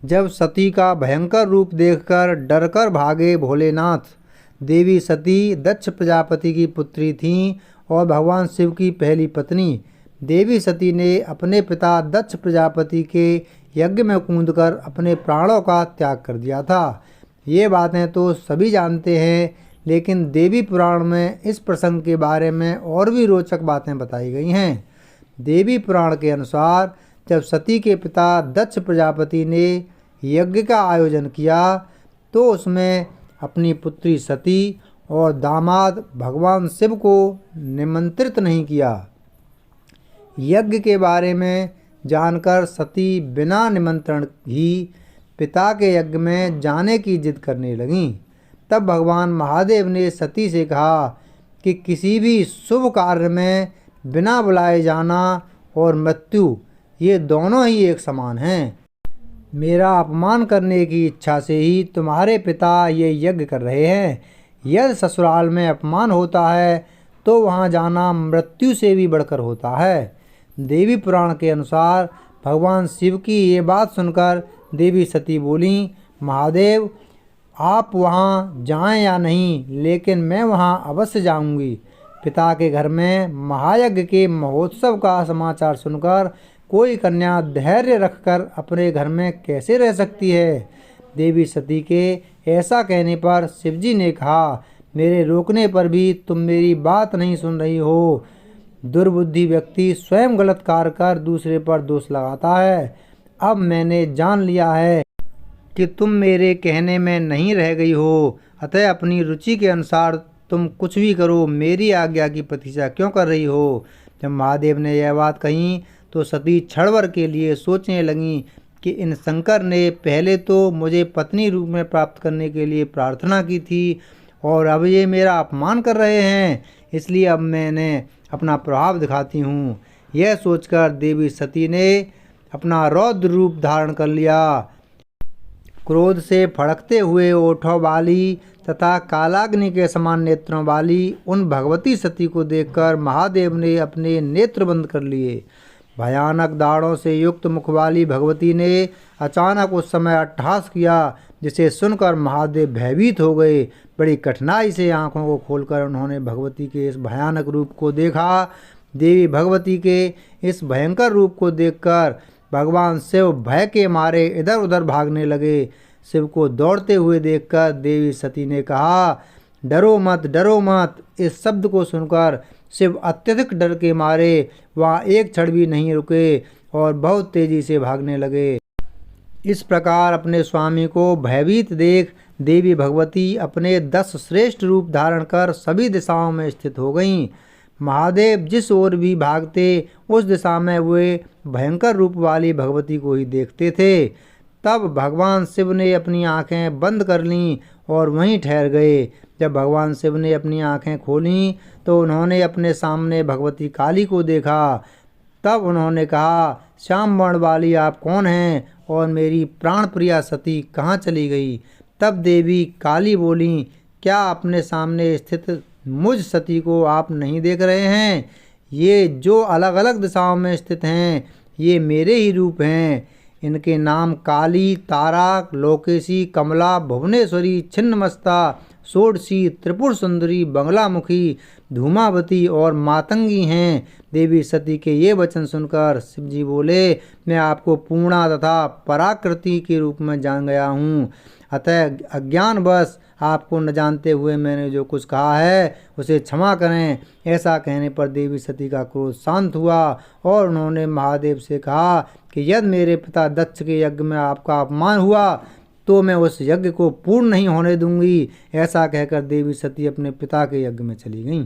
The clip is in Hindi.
जब सती का भयंकर रूप देखकर डरकर भागे भोलेनाथ। देवी सती दक्ष प्रजापति की पुत्री थीं और भगवान शिव की पहली पत्नी। देवी सती ने अपने पिता दक्ष प्रजापति के यज्ञ में कूदकर अपने प्राणों का त्याग कर दिया था। ये बातें तो सभी जानते हैं, लेकिन देवी पुराण में इस प्रसंग के बारे में और भी रोचक बातें बताई गई हैं। देवी पुराण के अनुसार जब सती के पिता दक्ष प्रजापति ने यज्ञ का आयोजन किया तो उसमें अपनी पुत्री सती और दामाद भगवान शिव को निमंत्रित नहीं किया। यज्ञ के बारे में जानकर सती बिना निमंत्रण ही पिता के यज्ञ में जाने की जिद करने लगीं। तब भगवान महादेव ने सती से कहा कि किसी भी शुभ कार्य में बिना बुलाए जाना और मृत्यु ये दोनों ही एक समान हैं। मेरा अपमान करने की इच्छा से ही तुम्हारे पिता ये यज्ञ कर रहे हैं। यदि ससुराल में अपमान होता है तो वहाँ जाना मृत्यु से भी बढ़कर होता है। देवी पुराण के अनुसार भगवान शिव की ये बात सुनकर देवी सती बोलीं, महादेव आप वहाँ जाएं या नहीं, लेकिन मैं वहाँ अवश्य जाऊंगी। पिता के घर में महायज्ञ के महोत्सव का समाचार सुनकर कोई कन्या धैर्य रखकर अपने घर में कैसे रह सकती है। देवी सती के ऐसा कहने पर शिवजी ने कहा, मेरे रोकने पर भी तुम मेरी बात नहीं सुन रही हो। दुर्बुद्धि व्यक्ति स्वयं गलत कार्य कर दूसरे पर दोष लगाता है। अब मैंने जान लिया है कि तुम मेरे कहने में नहीं रह गई हो, अतः अपनी रुचि के अनुसार तुम कुछ भी करो, मेरी आज्ञा की प्रतीक्षा क्यों कर रही हो। जब महादेव ने यह बात कही तो सती क्षण भर के लिए सोचने लगीं कि इन शंकर ने पहले तो मुझे पत्नी रूप में प्राप्त करने के लिए प्रार्थना की थी और अब ये मेरा अपमान कर रहे हैं, इसलिए अब मैंने अपना प्रभाव दिखाती हूँ। यह सोचकर देवी सती ने अपना रौद्र रूप धारण कर लिया। क्रोध से फड़कते हुए ओठों वाली तथा कालाग्नि के समान नेत्रों वाली उन भगवती सती को देखकर महादेव ने अपने नेत्र बंद कर लिए। भयानक दाढ़ों से युक्त मुख वाली भगवती ने अचानक उस समय अट्टहास किया, जिसे सुनकर महादेव भयभीत हो गए। बड़ी कठिनाई से आंखों को खोलकर उन्होंने भगवती के इस भयानक रूप को देखा। देवी भगवती के इस भयंकर रूप को देखकर भगवान शिव भय के मारे इधर उधर भागने लगे। शिव को दौड़ते हुए देखकर देवी सती ने कहा, डरो मत, डरो मत। इस शब्द को सुनकर शिव अत्यधिक डर के मारे वहाँ एक क्षण भी नहीं रुके और बहुत तेजी से भागने लगे। इस प्रकार अपने स्वामी को भयभीत देख देवी भगवती अपने 10 श्रेष्ठ रूप धारण कर सभी दिशाओं में स्थित हो गईं। महादेव जिस ओर भी भागते उस दिशा में वे भयंकर रूप वाली भगवती को ही देखते थे। तब भगवान शिव ने अपनी आंखें बंद कर लीं और वहीं ठहर गए। जब भगवान शिव ने अपनी आंखें खोलीं तो उन्होंने अपने सामने भगवती काली को देखा। तब उन्होंने कहा, श्याम वर्ण वाली आप कौन हैं और मेरी प्राण प्रिया सती कहाँ चली गई। तब देवी काली बोलीं, क्या अपने सामने स्थित मुझ सती को आप नहीं देख रहे हैं। ये जो अलग अलग दिशाओं में स्थित हैं ये मेरे ही रूप हैं। इनके नाम काली, तारा, लोकेशी, कमला, भुवनेश्वरी, छिन्नमस्ता, षोडशी, त्रिपुर सुंदरी, बंगलामुखी, धूमावती और मातंगी हैं। देवी सती के ये वचन सुनकर शिवजी बोले, मैं आपको पूर्णा तथा पराकृति के रूप में जान गया हूँ, अतः अज्ञानवश आपको न जानते हुए मैंने जो कुछ कहा है उसे क्षमा करें। ऐसा कहने पर देवी सती का क्रोध शांत हुआ और उन्होंने महादेव से कहा कि यदि मेरे पिता दक्ष के यज्ञ में आपका अपमान हुआ तो मैं उस यज्ञ को पूर्ण नहीं होने दूंगी। ऐसा कहकर देवी सती अपने पिता के यज्ञ में चली गईं।